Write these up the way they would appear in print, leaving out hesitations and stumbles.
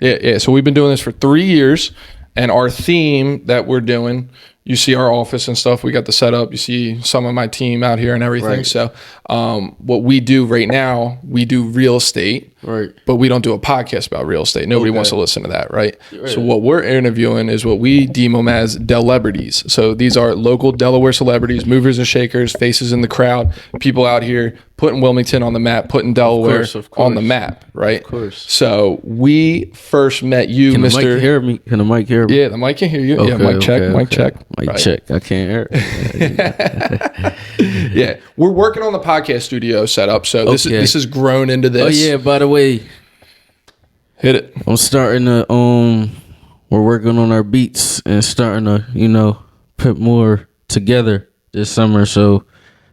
Yeah. So we've been doing this for 3 years, and our theme that we're doing, you see our office and stuff. We got the setup. You see some of my team out here and everything. Right. So what we do right now, we do real estate, right? But we don't do a podcast about real estate. Nobody wants to listen to that, right? So what we're interviewing is what we deem them as celebrities. So these are local Delaware celebrities, movers and shakers, faces in the crowd, people out here putting Wilmington on the map, putting Delaware on the map, right? Of course. So we first met you, Can Mr. the mic hear me? Can the mic hear me? Yeah, the mic can hear you. Yeah, mic check, mic check. Mic check. I can't hear it. Yeah, we're working on the podcast studio setup, so this has grown into this. Oh yeah, by the way, hit it. I'm starting to we're working on our beats and starting to put more together this summer. So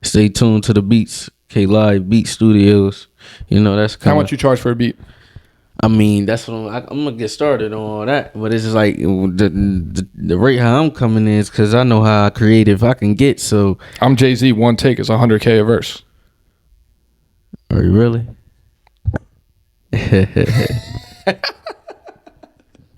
stay tuned to the beats. K Live Beat Studios. That's how much you charge for a beat? I mean, that's what I'm gonna get started on all that, but it's just like the rate how I'm coming is because I know how creative I can get. So I'm Jay-Z. One take is $100K a verse. Are you really? I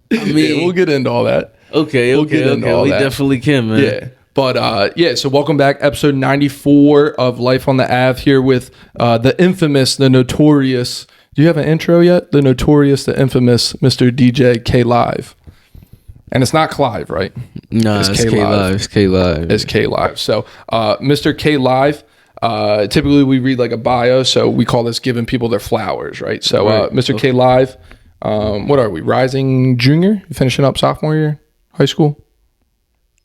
mean, we'll get into all that. Okay. We definitely can, man. Yeah. But so welcome back, episode 94 of Life on the Ave, here with the infamous, the notorious. Do you have an intro yet? The notorious, the infamous Mr. DJ K Live. And it's not Clive, right? No, it's K Live. It's K Live. It's K Live. So Mr. K Live, typically we read like a bio, so we call this giving people their flowers, right? So Mr. K Live, what are we, rising junior? Finishing up sophomore year? High school?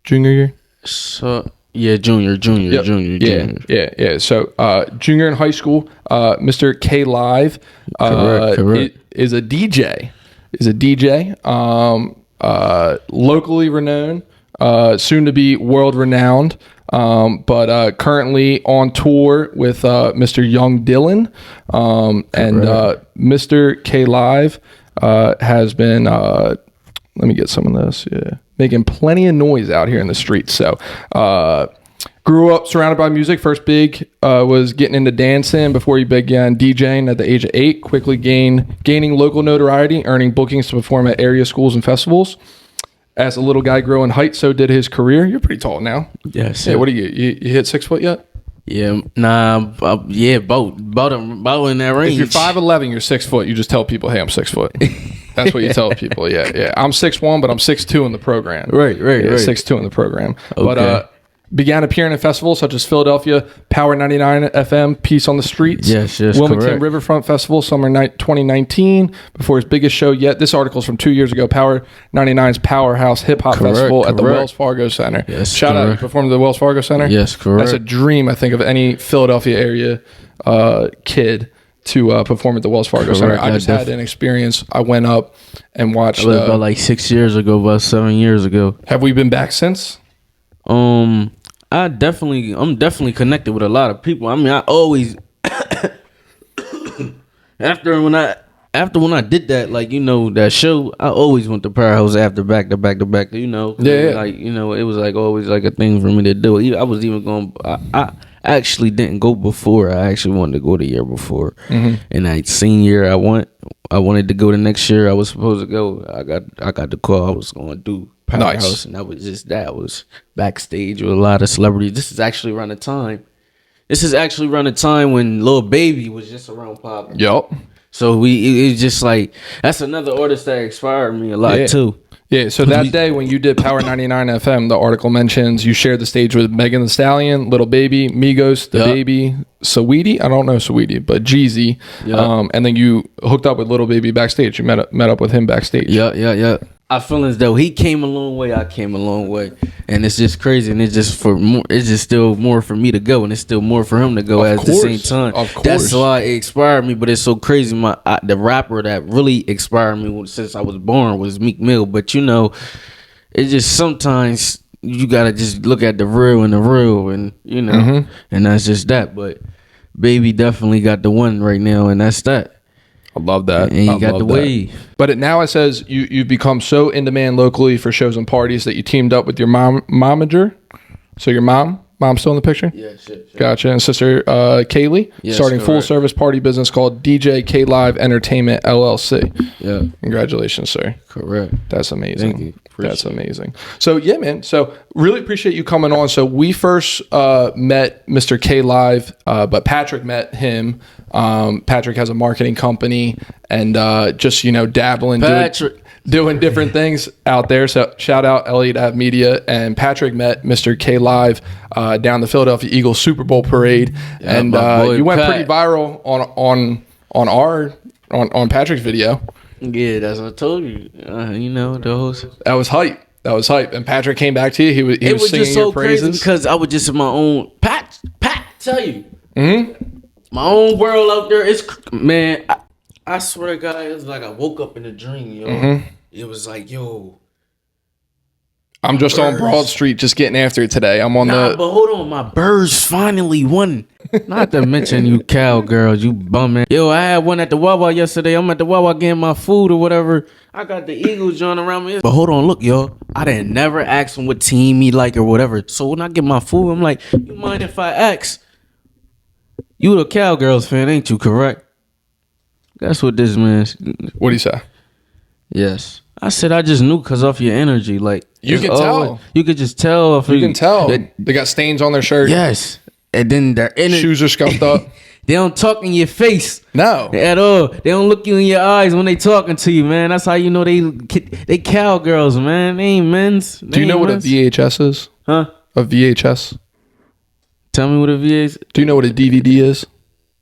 Junior year? So junior. Yeah. So junior in high school, Mr. K Live correct. Is a DJ. Locally renowned, soon to be world renowned, but currently on tour with Mr. Young Dylan, and Mr. K Live has been. Let me get some of this. Yeah. Making plenty of noise out here in the streets. So, grew up surrounded by music. First big was getting into dancing before he began DJing at the age of 8. Quickly gaining local notoriety, earning bookings to perform at area schools and festivals. As a little guy grow in height, so did his career. You're pretty tall now. Yes. Yeah. What are you? You hit 6 foot yet? Yeah. Nah. About in that range. If you're 5'11", you're 6 foot. You just tell people, "Hey, I'm 6 foot." That's what you tell people. Yeah. I'm 6'1", but I'm 6'2" in the program. Right. 6'2" in the program. Okay. But began appearing in festivals such as Philadelphia Power 99 FM, Peace on the Streets. Yes, Wilmington correct. Riverfront Festival, summer night 2019. Before his biggest show yet. This article's from 2 years ago. Power 99's Powerhouse Hip Hop Festival at the Wells Fargo Center. Yes, Shout out, you performed at the Wells Fargo Center? Yes, correct. That's a dream, I think, of any Philadelphia area kid to perform at the Wells Fargo Center. I just had an experience. I went up and watched. It was about like 6 years ago, about 7 years ago. Have we been back since? I'm definitely connected with a lot of people. I mean, I always after when I did that, that show, I always went to Powerhouse after back to back. Yeah. Like, it was like always like a thing for me to do. I was even going. I actually didn't go before. I actually wanted to go the year before, and that senior year I wanted to go the next year. I was supposed to go. I got the call. I was going to do Powerhouse, and that was backstage with a lot of celebrities. This is actually around the time when Lil Baby was just around popping. Yup. So it's just like, that's another artist that inspired me a lot too. Yeah, so that day when you did Power 99 FM, the article mentions you shared the stage with Megan Thee Stallion, Lil Baby, Migos, The Baby, Saweetie, I don't know Saweetie, but Jeezy, and then you hooked up with Lil Baby backstage. You met up with him backstage. Yeah. I feel as though he came a long way, I came a long way, and it's just crazy, and it's just still more for me to go, and it's still more for him to go at the same time. Of course, that's why it inspired me. But it's so crazy. The rapper that really inspired me since I was born was Meek Mill. But it's just sometimes you gotta just look at the real, and and that's just that. But Baby definitely got the one right now, and that's that. I love that. And you got the wave. But now it says you've become so in demand locally for shows and parties that you teamed up with your momager. So your mom, Mom still in the picture? Yeah, shit. Gotcha. And sister Kaylee, Yes, starting correct. full service party business called DJ K Live Entertainment LLC. Yeah, Congratulations, sir. correct. That's amazing. Thank you. That's amazing. So yeah, man. So really appreciate you coming on. So we first met Mr. K Live, but Patrick met him. Patrick has a marketing company and just dabbling, doing different things out there. So shout out Elliot Ave Media, and Patrick met Mr. K Live down the Philadelphia Eagles Super Bowl parade, and you went pretty viral on Patrick's video. Yeah, that's what I told you. The whole. That was hype. And Patrick came back to you. He was singing just your so praises. crazy because I was just in my own Pat. Tell you, my own world out there. It's man. I swear to God, it was like I woke up in a dream, yo. It was like, yo. I'm just on Broad Street, just getting after it today. I'm on but hold on, my birds finally won. Not to mention you cowgirls, you bumming. Yo, I had one at the Wawa yesterday. I'm at the Wawa getting my food or whatever. I got the Eagles joint around me. But hold on, look, yo. I didn't never ask him what team he like or whatever. So when I get my food, I'm like, you mind if I ask? You a Cowgirls fan, ain't you, correct? That's what this man's. What do you say? Yes. I said I just knew because of your energy. Like you can tell. You could just tell. If you can tell. They got stains on their shirt. Yes. And then their shoes are scuffed up. They don't talk in your face. No. At all. They don't look you in your eyes when they talking to you, man. That's how you know they cowgirls, man. They ain't men's. Do you know what a VHS is? Huh? A VHS? Tell me what a VHS. Do you know what a DVD is?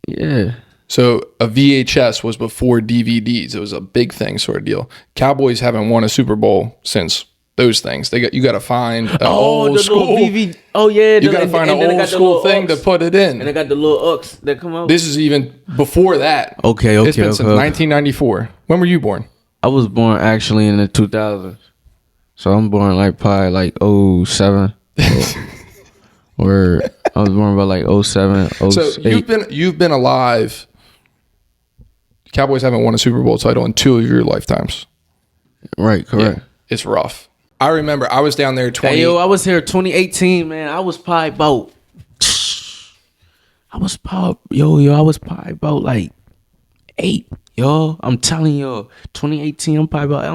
Yeah. So a VHS was before DVDs. It was a big thing sort of deal. Cowboys haven't won a Super Bowl since those things. You got to find an old school. Oh yeah, you got to find an old school thing to put it in. And they got the little UX that come out. This is even before that. Okay. It's been since 1994. When were you born? I was born actually in the 2000s. So I'm born probably like 07. Or I was born about like 07, 08. So you've been alive. Cowboys haven't won a Super Bowl title in 2 of your lifetimes. Right, correct. Yeah, it's rough. I remember I was down there I was here 2018, man. I was probably about like 8, yo. I'm telling you, 2018, I'm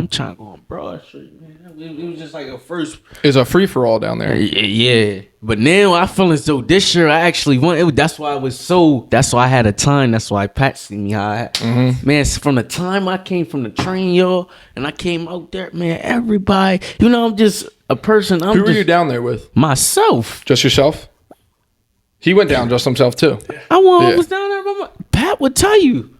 trying to go on Broad Street, man. It was just like a first. It's a free for all down there. Yeah, but now I feel as though this year I actually won. That's why I had a time. That's why Pat see me high. Man, from the time I came from the train, yo, and I came out there, man, everybody, I'm just a person. Who were you down there with? Myself. Just yourself? He went down just himself too. I was down there, but Pat would tell you.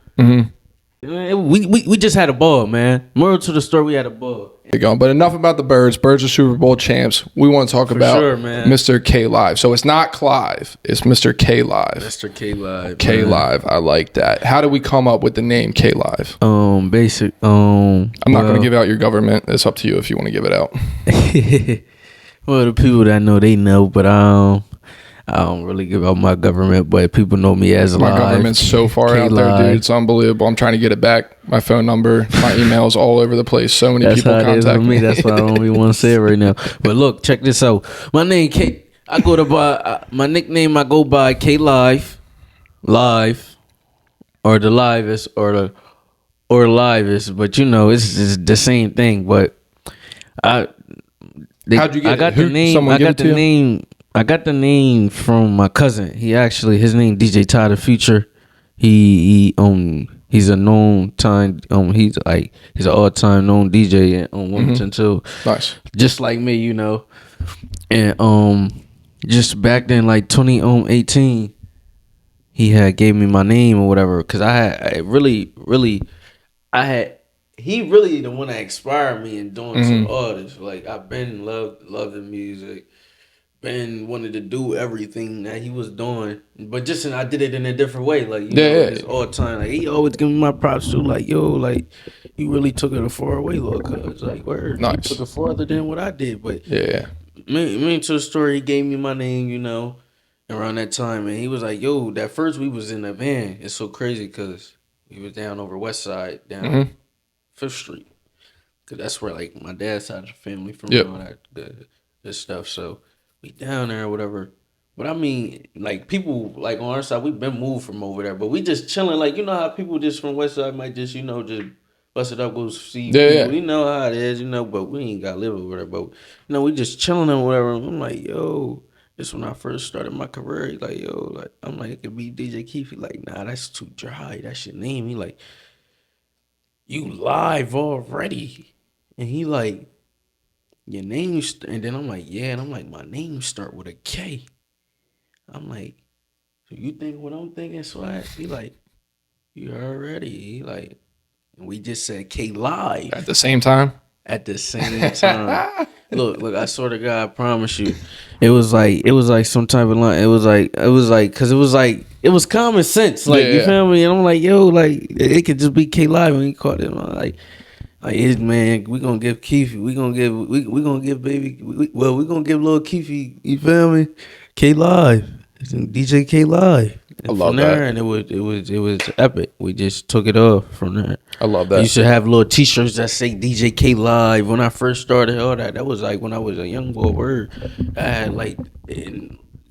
We just had a ball, man. Moral to the story, we had a ball. But enough about the Birds. Birds are Super Bowl champs. We want to talk about Mr. K Live. So it's not Clive. It's Mr. K Live. Mr. K Live. K Live. I like that. How do we come up with the name K Live? I'm not going to give out your government. It's up to you if you want to give it out. Well, the people that know, they know, but I don't really give out my government, but people know me as My Live. government's so far K out there, Live. dude. It's unbelievable. I'm trying to get it back. My phone number, my emails all over the place. So many That's people how it is contact with me. That's why I don't even want to say it right now. But look, check this out. My name K. I go to my nickname. I go by K Live, or the livest, or livest. But it's the same thing. But How'd you get I got it? the name. Someone I give got it to the you? name. I got the name from my cousin. His name DJ Ty the Future. He's a known time. He's an all time known DJ in Wilmington too. Nice. Just like me, And just back then, like 2018, he had gave me my name or whatever. Cause he really the one that inspired me in doing some artists. Like I've been loved the music. Ben wanted to do everything that he was doing, but I did it in a different way. Like it's all time. Like he always give me my props too. Like like you really took it a far away, little cuz. Like word, nice. You took it farther than what I did. But yeah, me to the story. He gave me my name, around that time, and he was like, "Yo, that first we was in that van. It's so crazy because we was down over West Side, down 5th Street, because that's where like my dad's side of the family from, and all that good stuff. So." We down there or whatever. But I mean, like people like on our side, we've been moved from over there, but we just chilling. Like you know how people just from West Side might just just bust it up, go see Yeah, people. yeah. You know how it is, But we ain't got to live over there. But we just chilling and whatever. I'm like, yo, this when I first started my career. He like, yo, like I'm like, it could be DJ Keith. He like, nah, that's too dry. That's your name. He like, you live already, and he like, your name. And then I'm like, yeah, and I'm like, my name start with a K. I'm like, so you think what I'm thinking, Swag? He like, you already. He like, and we just said K Live At the same time. at the same time. look, I swear to God, I promise you, it was like some type of line. It was like, cause it was common sense. Like, you feel me? And I'm like, yo, like, it could just be K Live when he caught it. I'm like his man, we gonna give Keefe, we gonna give baby, we gonna give little Keefe, you feel me? K Live, DJ K Live. I love that. And it was epic. We just took it off from there. I love that. You should have little T-shirts that say DJ K Live. When I first started, all that was like when I was a young boy. Word, I had like,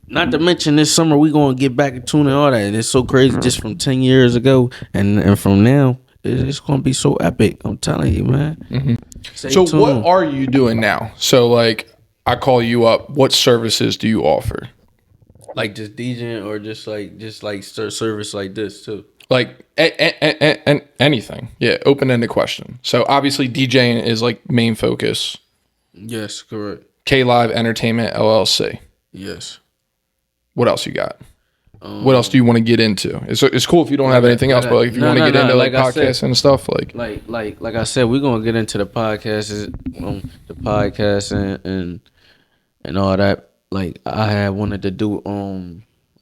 not to mention this summer we gonna get back in tune and all that. And it's so crazy just from 10 years ago and from now. It's gonna be so epic. I'm telling you, man. Mm-hmm. So tuned. What are you doing now? So like, I call you up. What services do you offer? Like just DJing or just like service like this too? Like anything. Yeah, open-ended question. So obviously DJing is like main focus. Yes, correct. K Live Entertainment LLC. Yes. What else you got? What else do you want to get into? It's cool if you don't have anything else, but like if you want to get into like podcasts and stuff, like I said, we're gonna get into the podcasts, and all that. Like I had wanted to do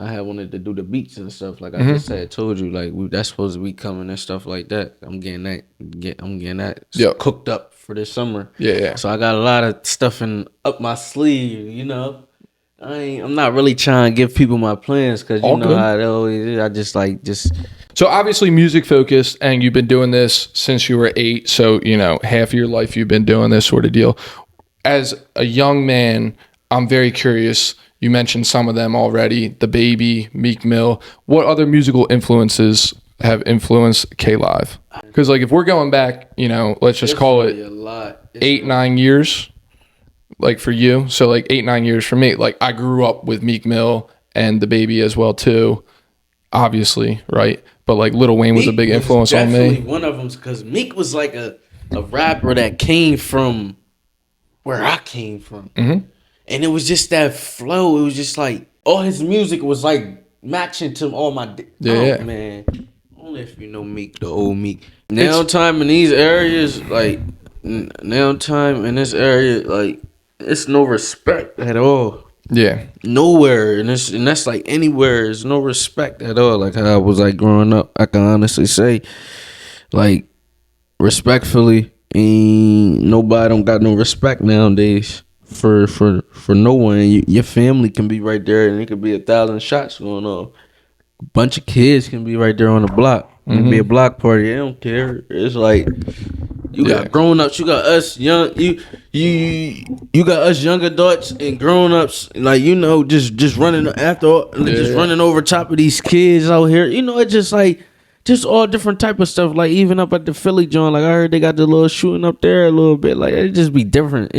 the beats and stuff. Like I just said, told you, like that's supposed to be coming and stuff like that. I'm getting that cooked up for this summer. Yeah. So I got a lot of stuff up my sleeve, I'm not really trying to give people my plans because you know good. How it always is. I just. So obviously music focused, and you've been doing this since you were 8. So half of your life you've been doing this sort of deal. As a young man, I'm very curious. You mentioned some of them already. The Baby, Meek Mill. What other musical influences have influenced K Live? Because like if we're going back, let's just call it 8-9 years. Like for you, so like 8-9 years for me. Like I grew up with Meek Mill and The Baby as well too, obviously, right? But like Lil Wayne was a big influence on me. One of them, because Meek was like a rapper that came from where I came from, and it was just that flow. It was just like all his music was like matching to all my. Man, only if you know Meek, the old Meek. Now time in these areas, like now time in this area, like. It's no respect at all. Yeah. Nowhere. And that's like anywhere. There's no respect at all. Like how I was like growing up, I can honestly say, like, respectfully, nobody don't got no respect nowadays for no one. Your family can be right there and it could be 1,000 shots going off. A bunch of kids can be right there on the block. It can be a block party. They don't care. It's like you got grown ups, you got us young, you got us young adults and grown ups, like just running after, just running over top of these kids out here. It's just like all different type of stuff. Like even up at the Philly joint, like I heard they got the little shooting up there a little bit. Like it just be different.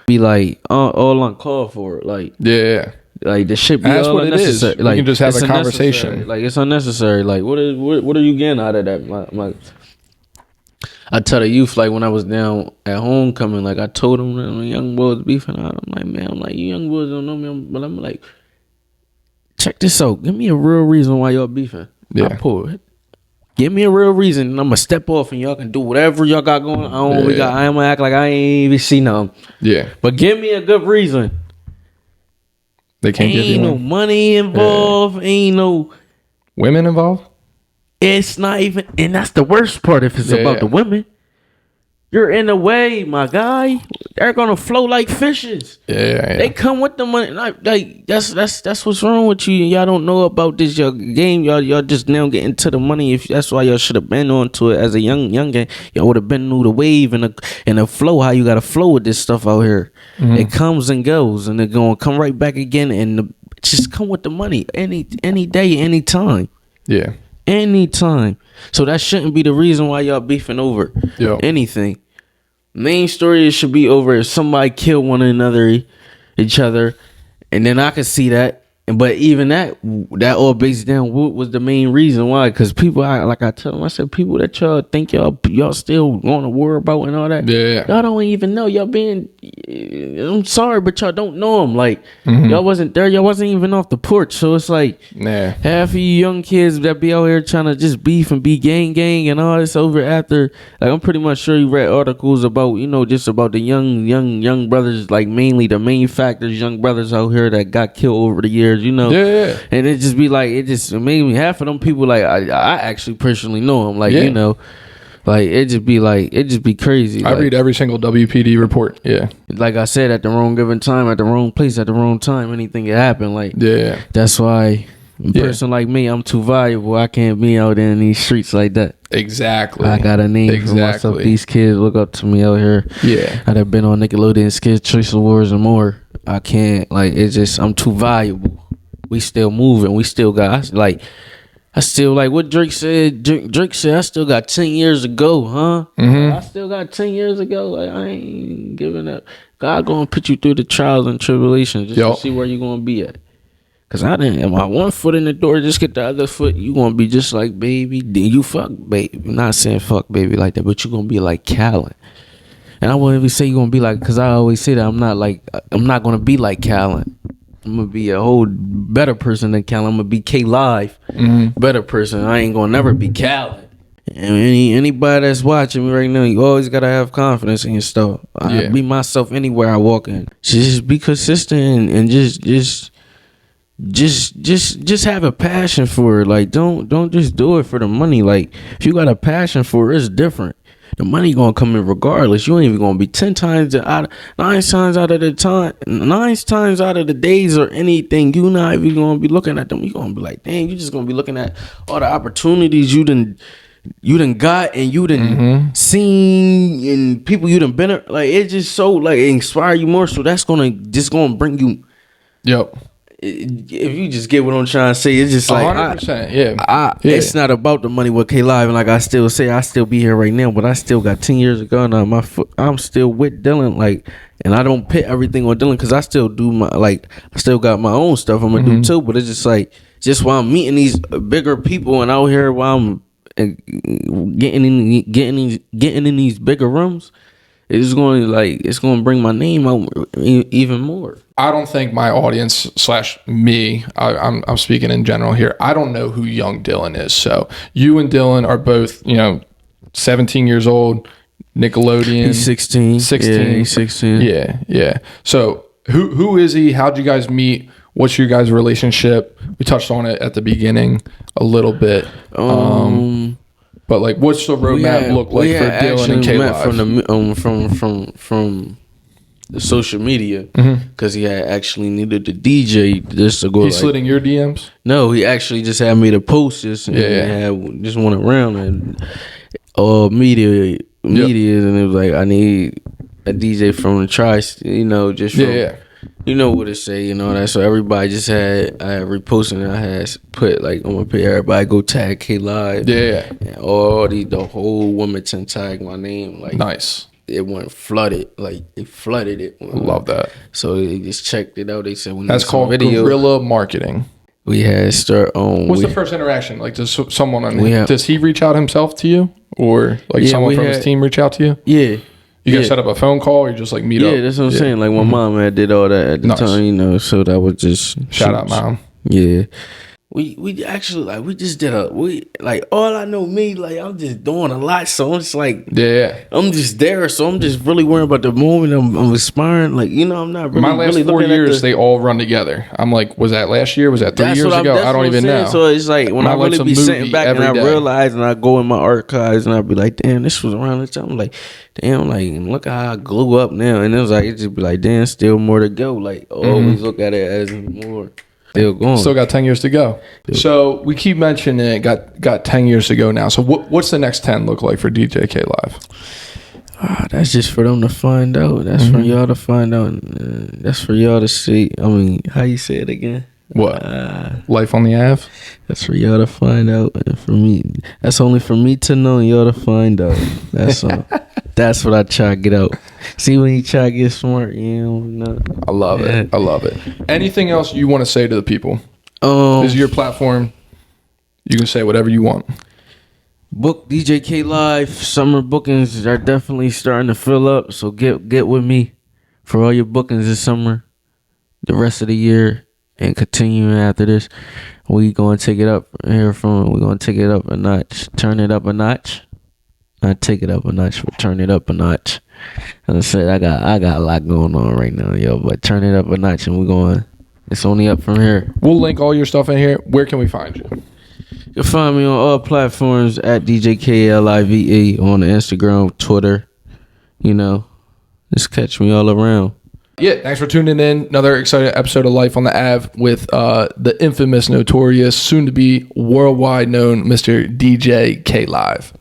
Be like all uncalled for. Like like the shit be that's all what unnecessary. It is. Like you can just have a conversation. Like it's unnecessary. Like what are you getting out of that? Like I tell the youth, like when I was down at homecoming, like I told them that young boys beefing out. I'm like, man, you young boys don't know me, but I'm like, check this out. Give me a real reason why y'all beefing. I pull it. Give me a real reason, and I'm gonna step off, and y'all can do whatever y'all got going on. I am gonna act like I ain't even see nothing. Yeah. But give me a good reason. They can't give you ain't no money involved. Ain't no women involved. It's not even, and that's the worst part. If it's about the women, you're in the way, my guy. They're gonna flow like fishes. Yeah. They come with the money. Like that's what's wrong with you. Y'all don't know about this your game. Y'all just now getting to the money. If that's why y'all should have been on to it as a young game. Y'all would have been through the wave and the flow. How you gotta flow with this stuff out here. It comes and goes, and they're gonna come right back again. And Just come with the money any day, any time. Yeah. Anytime. So that shouldn't be the reason why y'all beefing over anything. Main story should be over if somebody kill one another, each other, and then I could see that. But even that all based down what was the main reason why? Because people, like I tell them, I said, people that y'all think y'all still going to war about and all that, y'all don't even know. Y'all being, I'm sorry, but y'all don't know them. Like, y'all wasn't there. Y'all wasn't even off the porch. So it's like, half of you young kids that be out here trying to just beef and be gang and all this over after. Like, I'm pretty much sure you read articles about, just about the young brothers, like mainly the main factors, young brothers out here that got killed over the years. And it just be like, it just made me, half of them people, like I actually personally know them, like like it just be crazy. I read every single WPD report. Like I said, at the wrong given time, at the wrong place, at the wrong time, anything can happen. Like that's why a person like me, I'm too valuable. I can't be out there in these streets like that. Exactly. I got a name for myself. These kids look up to me out here. I'd have been on Nickelodeon Kids Choice Awards and more. I can't, like, it's just, I'm too valuable. We still moving. We still got, I still, like what Drake said. Drake said, I still got 10 years to go, huh? I still got 10 years to go. Like, I ain't giving up. God gonna put you through the trials and tribulations just to see where you gonna be at. Cause I didn't have my one foot in the door, just get the other foot. You gonna be just like baby. You fuck baby. I'm not saying fuck baby like that, but you gonna be like Callan. And I wouldn't even say you're gonna be like, cause I always say that I'm not gonna be like Callan. I'm gonna be a whole better person than Callan. I'm gonna be K Live, better person. I ain't gonna never be Callan. And anybody that's watching me right now, you always gotta have confidence in yourself. I be myself anywhere I walk in. Just be consistent and just have a passion for it. Like don't just do it for the money. Like if you got a passion for it, it's different. The money gonna come in regardless. You ain't even gonna be 9 times out of the days or anything. You not even gonna be looking at them. You gonna be like, dang. You just gonna be looking at all the opportunities you done got and you done seen and people you done been. Like it just so like it inspire you more. So that's gonna bring you. If you just get what I'm trying to say, it's just like 100%. It's not about the money with K Live, and like I still say, I still be here right now, but I still got 10 years ago now. I'm still with Dylan, like, and I don't pit everything on Dylan because I still do I still got my own stuff I'm gonna do too. But it's just like, while I'm meeting these bigger people and out here while I'm getting in these bigger rooms. It's going to bring my name out even more. I don't think my audience / me, I'm speaking in general here. I don't know who young Dylan is. So you and Dylan are both, 17 years old, Nickelodeon. He's 16. 16. Yeah, he's 16. Yeah. So who is he? How'd you guys meet? What's your guys' relationship? We touched on it at the beginning a little bit. But like, what's the roadmap look like for Dylan and K Live? From the social media, because he had actually needed the DJ just to go. He's slitting your DMs? No, he actually just had me to post this and had just went around and media, and it was like, I need a DJ from the tri, just from. You know what it say, that. So everybody I had reposting it. I had put like, I'm gonna pay everybody go tag K Live. And all the whole Wilmington tag my name. Like nice. It went flooded. Like they flooded it. Love that. So they just checked it out. They said that's called guerrilla marketing. We had start on. What's the first interaction? Like does someone does he reach out himself to you, or like someone from his team reach out to you? Yeah. You guys set up a phone call or you just like meet up? Yeah, that's what I'm saying. Like my mom had did all that at the time, so that was just shout out mom. Yeah. We actually we just did all I know me, like I'm just doing a lot, so I'm just like I'm just there, so I'm just really worrying about the moment I'm aspiring, like I'm not really. My last really 4 years they all run together. I'm like, was that last year? Was that 3 years ago? I don't even know. So it's like when I really be sitting back and I realize and I go in my archives and I be like, damn, this was around the time. I'm like, damn, like look how I glue up now, and it was like it just be like, damn, still more to go. Like always look at it as more. Still going. Still got 10 years to go. So we keep mentioning it. Got 10 years to go now. So what's the next 10 look like for DJ K Live? That's just for them to find out. That's for y'all to find out. That's for y'all to see. I mean, how you say it again? What? Life on the Ave? That's for y'all to find out. And for me, that's only for me to know and y'all to find out. That's all. That's what I try to get out. See, when you try to get smart, you know. I love it. I love it. Anything else you want to say to the people? This is your platform. You can say whatever you want. Book DJ K Live. Summer bookings are definitely starting to fill up. So get with me for all your bookings this summer, the rest of the year, and continuing after this. We gonna take it up here from. We gonna take it up a notch. Turn it up a notch. Not take it up a notch, but turn it up a notch. As I said, I got a lot going on right now, yo. But turn it up a notch, and we're going. It's only up from here. We'll link all your stuff in here. Where can we find you? You can find me on all platforms at DJKLIVE on the Instagram, Twitter. You know, just catch me all around. Yeah, thanks for tuning in. Another exciting episode of Life on the Ave with the infamous, notorious, soon to be worldwide known Mr. DJ K Live.